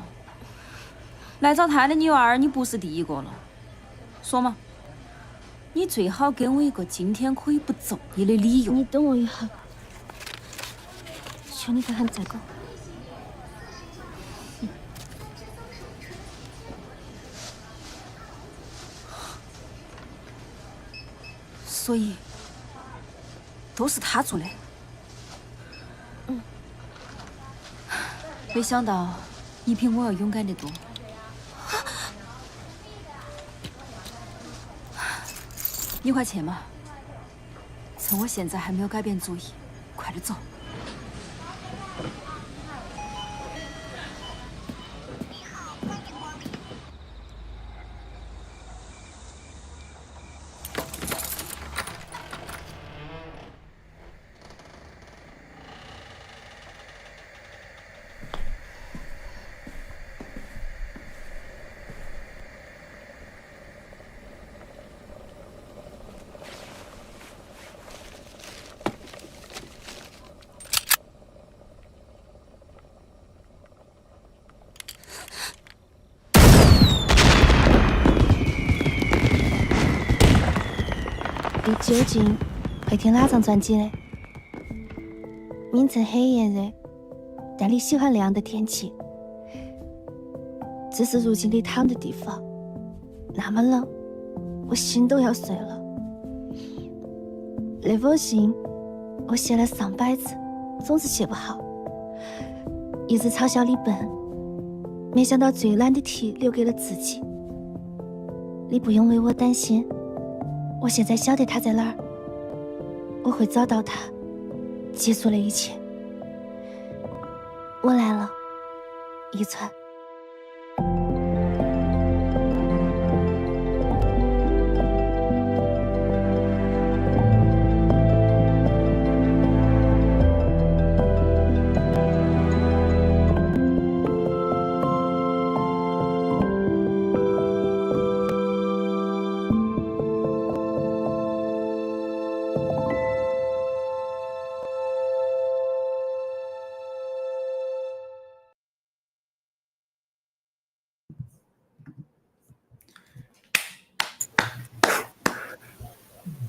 来找他的女娃儿，你不是第一个了。说嘛，你最好给我一个今天可以不揍你的理由。你等我一下，求你看看再讲。所以，都是他做的。没想到你比我要勇敢得多。你快去嘛，趁我现在还没有改变主意，快点走。你究竟会听哪张专辑的？名称很炎热，但你喜欢那样的天气。这是如今你躺的地方，那么冷，我心都要碎了。那封信我写了上百次，总是写不好，一直嘲笑你笨，没想到最难的题留给了自己。你不用为我担心。我现在晓得他在哪儿，我会找到他，结束了一切。我来了，一川。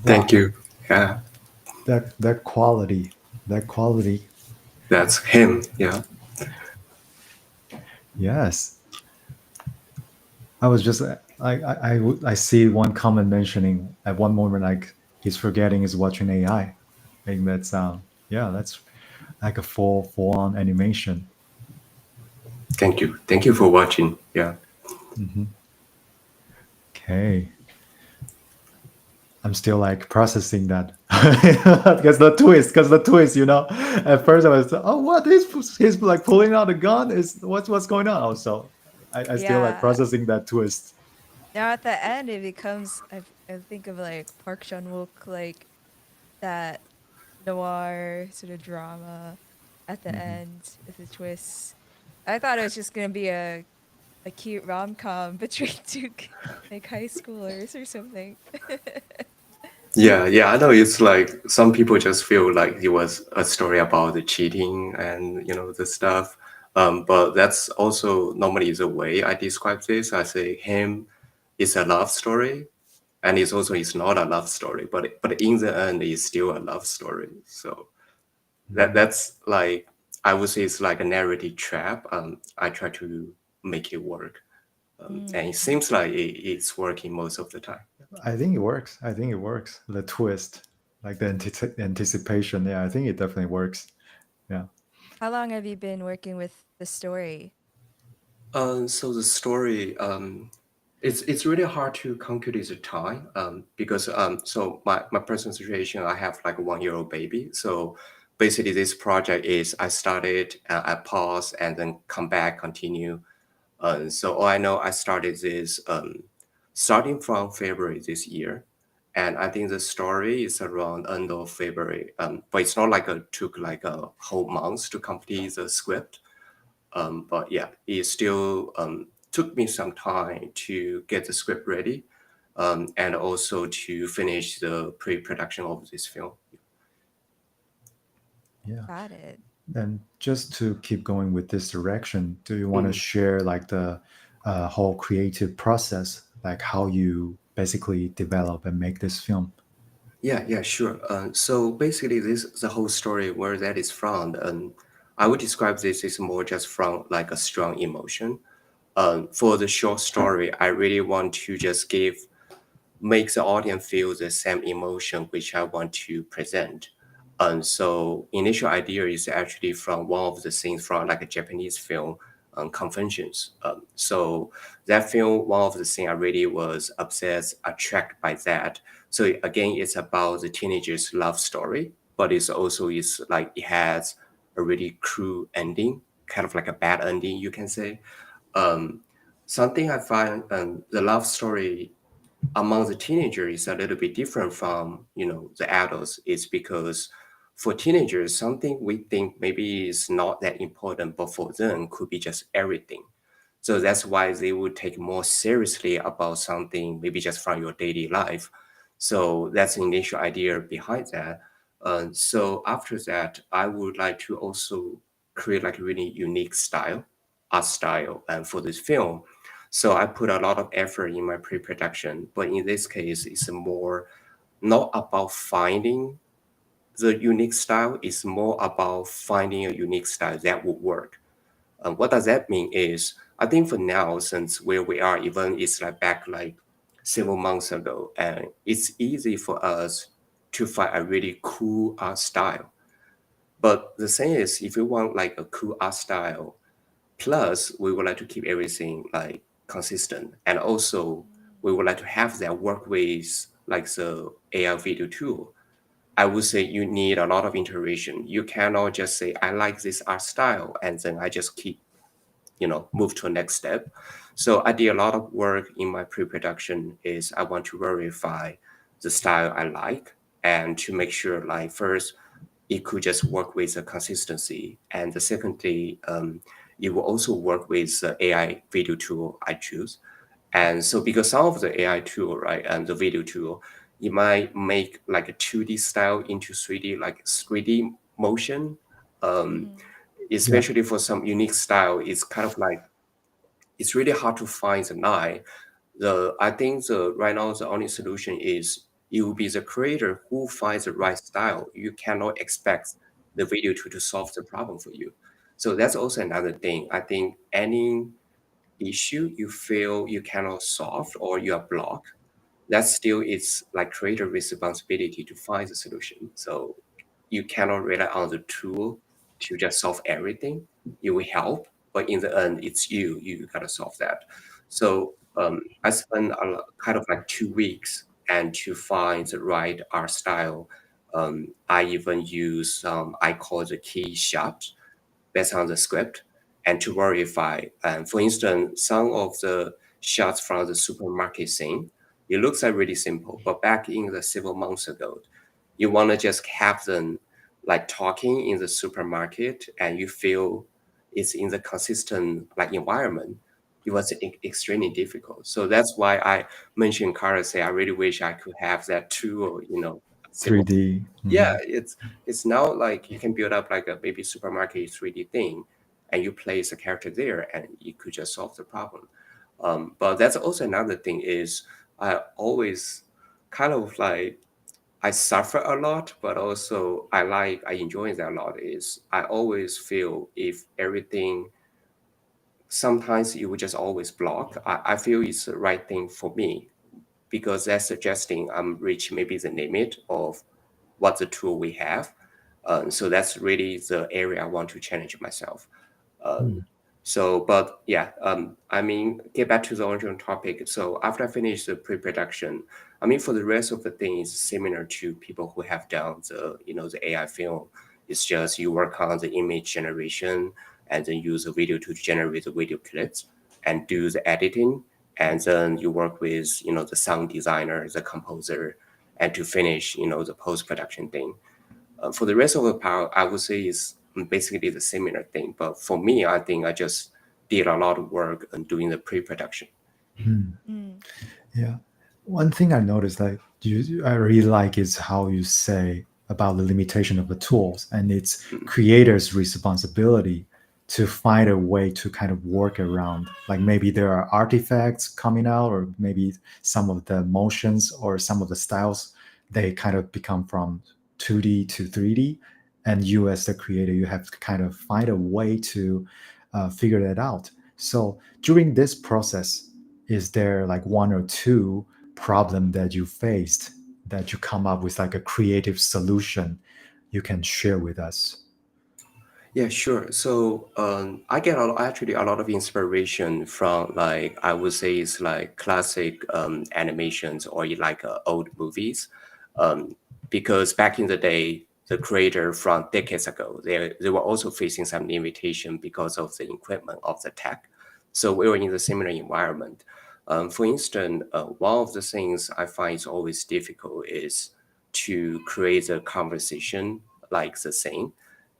Thank you. Yeah, That quality, that's him. Yeah. yes. I was just I see one comment mentioning at one moment like he's forgetting he's watching AI. I think that's yeah, that's like a full on animation. Thank you. Thank you for watching. Yeah. Okay. I'm still like processing that because the twist, you know. At first I was, oh, what he's like pulling out a gun is what's going on. Also, I still like Yeah. processing that twist. Now at the end, it becomes I think of like Park Chan Wook, like that noir sort of drama at the end with the twists. I thought it was just gonna be a cute rom com between two like high schoolers or something. Yeah, I know it's like some people just feel like it was a story about the cheating and the stuff. But that's also normally the way I describe this. I say him is a love story, and it's not a love story, but in the end, it's still a love story. So that's like I would say it's like a narrative trap. I try to make it work, and it seems like it's working most of the time. I think it works. The twist, like the anticipation. Yeah, I think it definitely works. Yeah. How long have you been working with the story? So the story, it's really hard to calculate the time, because so my personal situation, I have like a 1-year-old baby. So basically, this project is I started, I pause, and then come back, continue. So all I know, I started this starting from February this year, and I think the story is around end of February. But it's not like it took like a whole month to complete the script. But yeah, it still took me some time to get the script ready, and also to finish the pre-production of this film. Yeah. Got it. And just to keep going with this direction, do you want to share like the whole creative process, like how you basically develop and make this film? Yeah, sure. So basically, the whole story where that is from, I would describe this as more just from like a strong emotion. For the short story, I really want to just make the audience feel the same emotion which I want to present. So initial idea is actually from one of the scenes from like a Japanese film, Conventions. So that film, one of the things I really was obsessed, attracted by that. So again, it's about the teenager's love story, but it's like it has a really cruel ending, kind of like a bad ending, you can say. Um, Something I find the love story among the teenagers is a little bit different from the adults, is because for teenagers something we think maybe is not that important, but for them could be just everything. So that's why they would take more seriously about something maybe just from your daily life. So that's the initial idea behind that. So after that, I would like to also create like a really unique art style, and for this film. So I put a lot of effort in my pre-production, but in this case, it's more not about finding the unique style. It's more about finding a unique style that would work. What does that mean is, I think for now, since where we are, even it's like back like several months ago, and it's easy for us to find a really cool art style. But the thing is, if you want like a cool art style, plus we would like to keep everything like consistent, and also we would like to have that work with like the AI video tool. I would say you need a lot of iteration. You cannot just say, I like this art style, and then I just keep, move to a next step. So I did a lot of work in my pre-production is I want to verify the style I like, and to make sure like first, it could just work with the consistency. And the secondly, it will also work with the AI video tool I choose. And so because some of the AI tool, right, and the video tool, it might make like a 2D style into 3D, like 3D motion. Especially for some unique style, it's kind of like, it's really hard to find the line. I think right now the only solution is it will be the creator who finds the right style. You cannot expect the video to solve the problem for you. So that's also another thing. I think any issue you feel you cannot solve or you are blocked, that still is like creator responsibility to find the solution. So you cannot rely on the tool to just solve everything. It will help, but in the end, it's you. You gotta solve that. So I spent kind of like 2 weeks and to find the right art style. I even use I call the key shot based on the script and to verify. And for instance, some of the shots from the supermarket scene, it looks like really simple, but back in the several months ago, you want to just have them like talking in the supermarket and you feel it's in the consistent like environment. It was extremely difficult. So that's why I mentioned Carter say I really wish I could have that tool, several 3D. yeah, it's now like you can build up like a maybe supermarket 3D thing, and you place a character there, and you could just solve the problem. But that's also another thing is I always kind of like I suffer a lot, but also I enjoy that a lot. Is I always feel if everything sometimes you would just always block. I feel it's the right thing for me because that's suggesting I'm reach maybe the limit of what the tool we have. So that's really the area I want to challenge myself. Um, but yeah, I mean, get back to the original topic. So after I finish the pre-production, I mean, for the rest of the thing is similar to people who have done the AI film. It's just you work on the image generation and then use the video to generate the video clips and do the editing. And then you work with the sound designer, the composer, and to finish the post-production thing. For the rest of the part, I would say is basically the similar thing. But for me, I think I just did a lot of work on doing the pre-production. Yeah. One thing I noticed I really like is how you say about the limitation of the tools and it's creators' responsibility to find a way to kind of work around. Like maybe there are artifacts coming out, or maybe some of the motions or some of the styles they kind of become from 2D to 3D. And you as the creator, you have to kind of find a way to figure that out. So during this process, is there like one or two problem that you faced that you come up with like a creative solution you can share with us? Yeah, sure. So I get actually a lot of inspiration from like I would say it's like classic animations or like old movies, because back in the day, the creator from decades ago, they were also facing some limitation because of the equipment of the tech. So we were in the similar environment. For instance, one of the things I find is always difficult is to create a conversation like the same.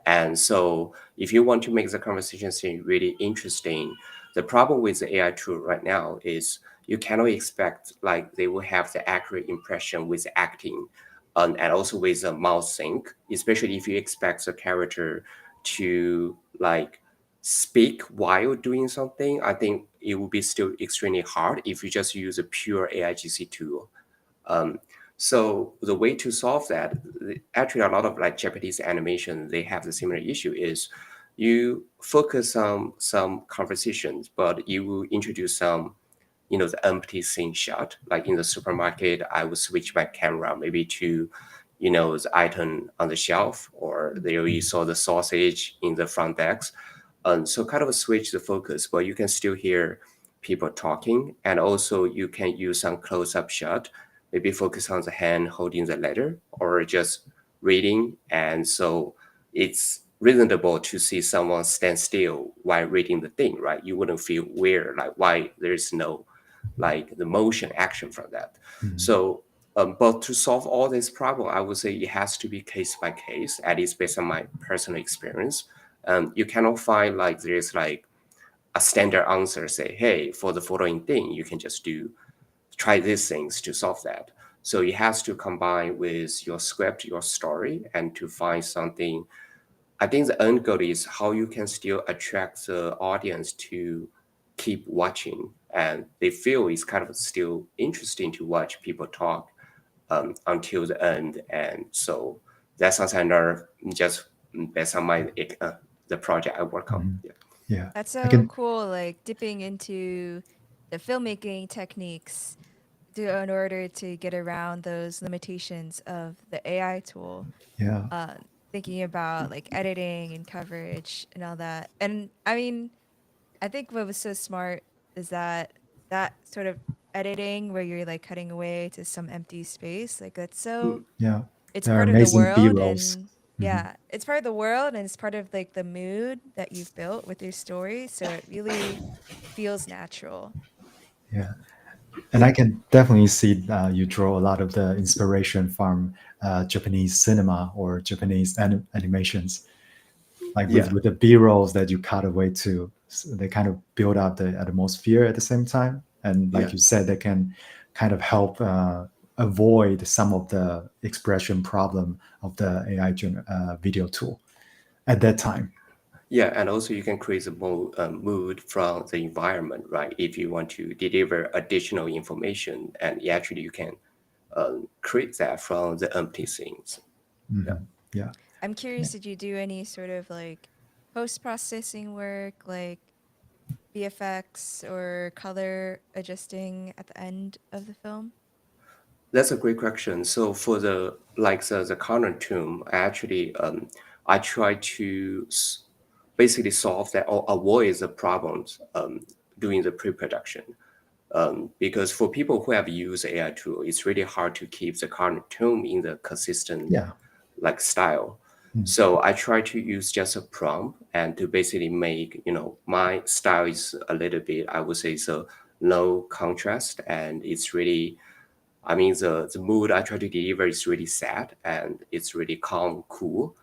And so if you want to make the conversation seem really interesting, the problem with the AI tool right now is you cannot expect like they will have the accurate impression with acting and also with the mouth sync, especially if you expect the character to like speak while doing something. I think it will be still extremely hard if you just use a pure AIGC tool. So the way to solve that, actually a lot of like Japanese animation, they have the similar issue is you focus on some conversations, but you will introduce some the empty scene shot. Like in the supermarket, I would switch my camera maybe to the item on the shelf, or there you saw the sausage in the front desk. So kind of switch the focus, but you can still hear people talking. And also you can use some close-up shot, maybe focus on the hand holding the letter or just reading. And so it's reasonable to see someone stand still while reading the thing, right? You wouldn't feel weird, like why there's no like the motion action from that. So, but to solve all this problem, I would say it has to be case by case, at least based on my personal experience. You cannot find like there's like a standard answer, say, hey, for the following thing, you can just try these things to solve that. So it has to combine with your script, your story, and to find something. I think the end goal is how you can still attract the audience to keep watching and they feel it's kind of still interesting to watch people talk until the end. And so that's something I learned just based on my the project I work on. Yeah. Yeah. That's I so can, cool, like dipping into the filmmaking techniques in order to get around those limitations of the AI tool. yeah. Thinking about like editing and coverage and all that. And I mean, I think what was so smart is that sort of editing where you're like cutting away to some empty space, like that's so Yeah. it's There are part of the amazing world B-rolls. and yeah, it's part of the world and it's part of like the mood that you've built with your story, so it really feels natural. Yeah. And I can definitely see you draw a lot of the inspiration from Japanese cinema or Japanese animations, like Yeah. with the B-rolls that you cut away to. They kind of build up the atmosphere at the same time. And like Yeah. you said, they can kind of help avoid some of the expression problem of the AI video tool at that time. Yeah, and also you can create a mood from the environment, right? If you want to deliver additional information, and actually you can create that from the empty scenes. Yeah. Yeah. I'm curious, did you do any sort of like post-processing work, like VFX or color adjusting at the end of the film? That's a great question. So for the current tomb, I try to basically solve that or avoid the problems during the pre-production. Because for people who have used AI tool, it's really hard to keep the current tone in the consistent Yeah. like style. So I try to use just a prompt and to basically make, my style is a little bit, I would say, so low contrast, and it's really, I mean, the mood I try to deliver is really sad and it's really calm, cool.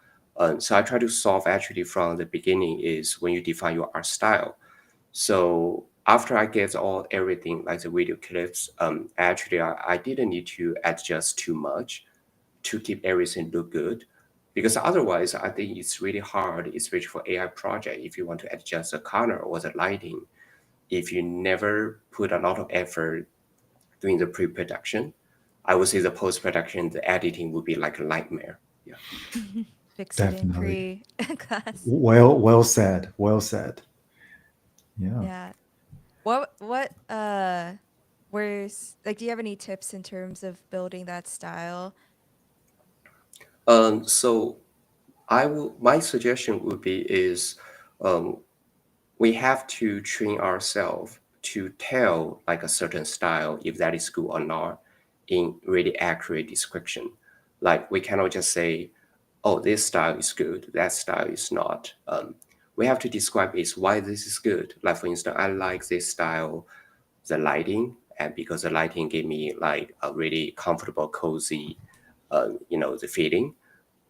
So I try to solve actually from the beginning is when you define your art style. So after I get everything like the video clips, I didn't need to adjust too much to keep everything look good, because otherwise I think it's really hard, especially for AI project, if you want to adjust the color or the lighting, if you never put a lot of effort during the pre-production. I would say the post-production, the editing would be like a nightmare. Yeah. Fix it in Definitely. pre-class. Well said. Well said. Yeah. Yeah. What where's like do you have any tips in terms of building that style? So my suggestion would be is um, we have to train ourselves to tell like a certain style if that is good or not in really accurate description. Like we cannot just say, oh, this style is good, that style is not. We have to describe is why this is good. Like for instance, I like this style, the lighting, and because the lighting gave me like a really comfortable, cozy, the feeling.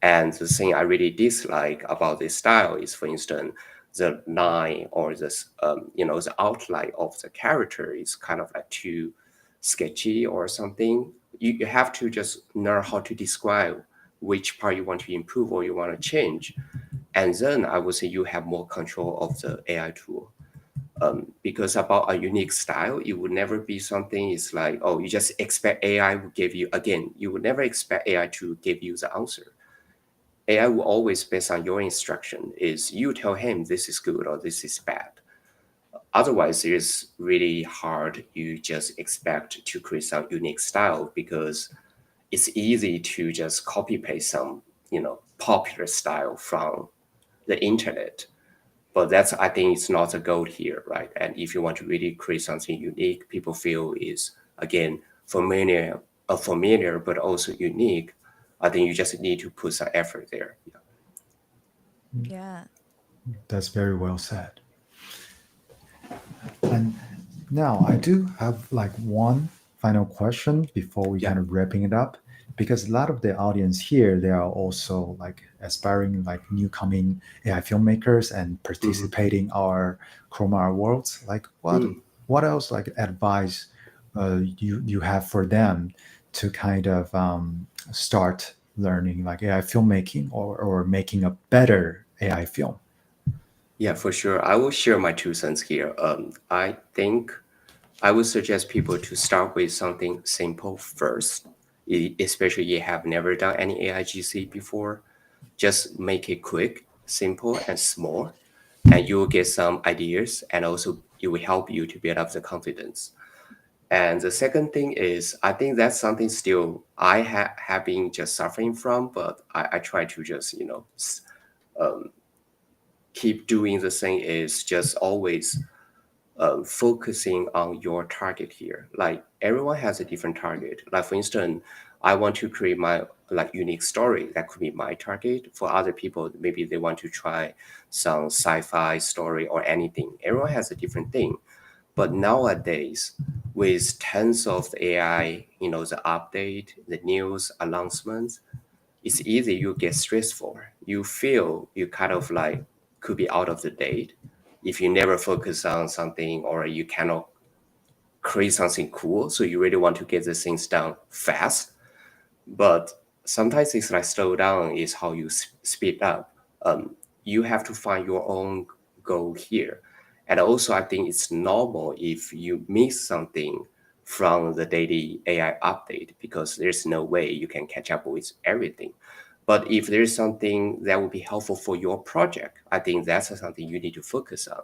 And the thing I really dislike about this style is, for instance, the line or the outline of the character is kind of like too sketchy or something. You have to just learn how to describe which part you want to improve or you want to change. And then I would say you have more control of the AI tool. Because about a unique style, it would never be something, it's like, oh, you just expect AI will give you, again, you would never expect AI to give you the answer. AI will always based on your instruction is you tell him this is good or this is bad. Otherwise, it's really hard. You just expect to create some unique style because it's easy to just copy paste some, popular style from the internet. But that's, I think, it's not the goal here, right? And if you want to really create something unique, people feel is again familiar, but also unique. I think you just need to put some effort there. Yeah. Yeah. That's very well said. And now I do have like one final question before we Yeah. kind of wrapping it up, because a lot of the audience here, they are also like aspiring like new coming AI filmmakers and participating our Chroma Worlds. Like what else like advice you have for them to kind of start learning like AI filmmaking or making a better AI film? Yeah, for sure. I will share my 2 cents here. I think I would suggest people to start with something simple first. especially if you have never done any AIGC before. Just make it quick, simple, and small, and you will get some ideas, and also it will help you to build up the confidence. And the second thing is, I think that's something still I have been just suffering from, but I try to just, keep doing the thing is just always focusing on your target here. Like everyone has a different target. Like for instance, I want to create my like unique story. That could be my target. For other people, maybe they want to try some sci-fi story or anything. Everyone has a different thing. But nowadays, with tons of AI, the update, the news announcements, it's easy you get stressful. You feel you kind of like could be out of the date if you never focus on something or you cannot create something cool. So you really want to get the things done fast. But sometimes it's like slow down is how you speed up. You have to find your own goal here. And also, I think it's normal if you miss something from the daily AI update because there's no way you can catch up with everything. But if there's something that would be helpful for your project, I think that's something you need to focus on.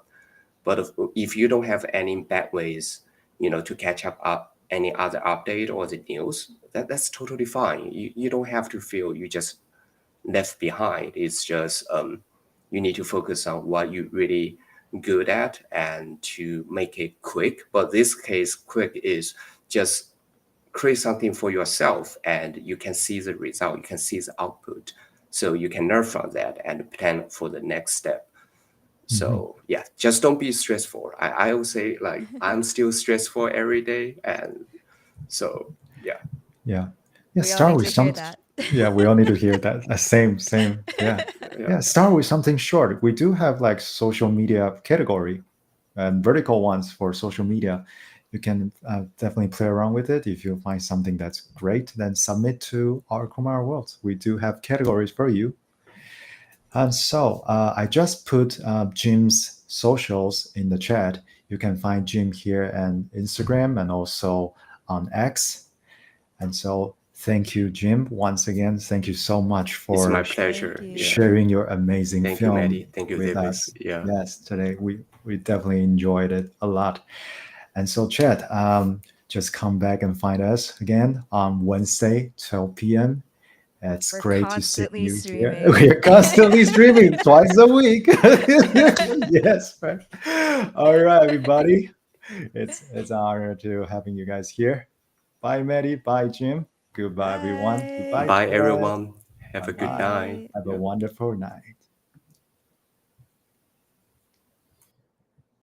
But if you don't have any bad ways, to catch up any other update or the news, that's totally fine. You don't have to feel you just left behind. It's just you need to focus on what you really good at and to make it quick. But this case, quick is just create something for yourself and you can see the result, you can see the output. So you can learn from that and plan for the next step. So yeah, just don't be stressful. I would say like I'm still stressful every day. And so yeah. Yeah. We all Start need with to hear some. that. Yeah, we all need to hear that. Same. Yeah. Start with something short. We do have like social media category and vertical ones for social media. You can definitely play around with it. If you find something that's great, then submit to our Chroma Worlds. We do have categories for you. And so I just put Jim's socials in the chat. You can find Jim here on Instagram and also on X. And so thank you, Jim. Once again, thank you so much It's for my pleasure. you. Yeah. sharing your amazing Thank you, film Maddie. Thank you, with David. us. Yeah. Yes, today we definitely enjoyed it a lot. And so, Chad, just come back and find us again on Wednesday, 12 p.m. It's We're great to see constantly you here. streaming. We are constantly streaming twice a week. Yes, right. All right, everybody. It's an honor to having you guys here. Bye, Maddie. Bye, Jim. Goodbye, everyone. Goodbye. Bye, Chad. everyone. Have a good Bye-bye. night. Have a Yeah. wonderful night.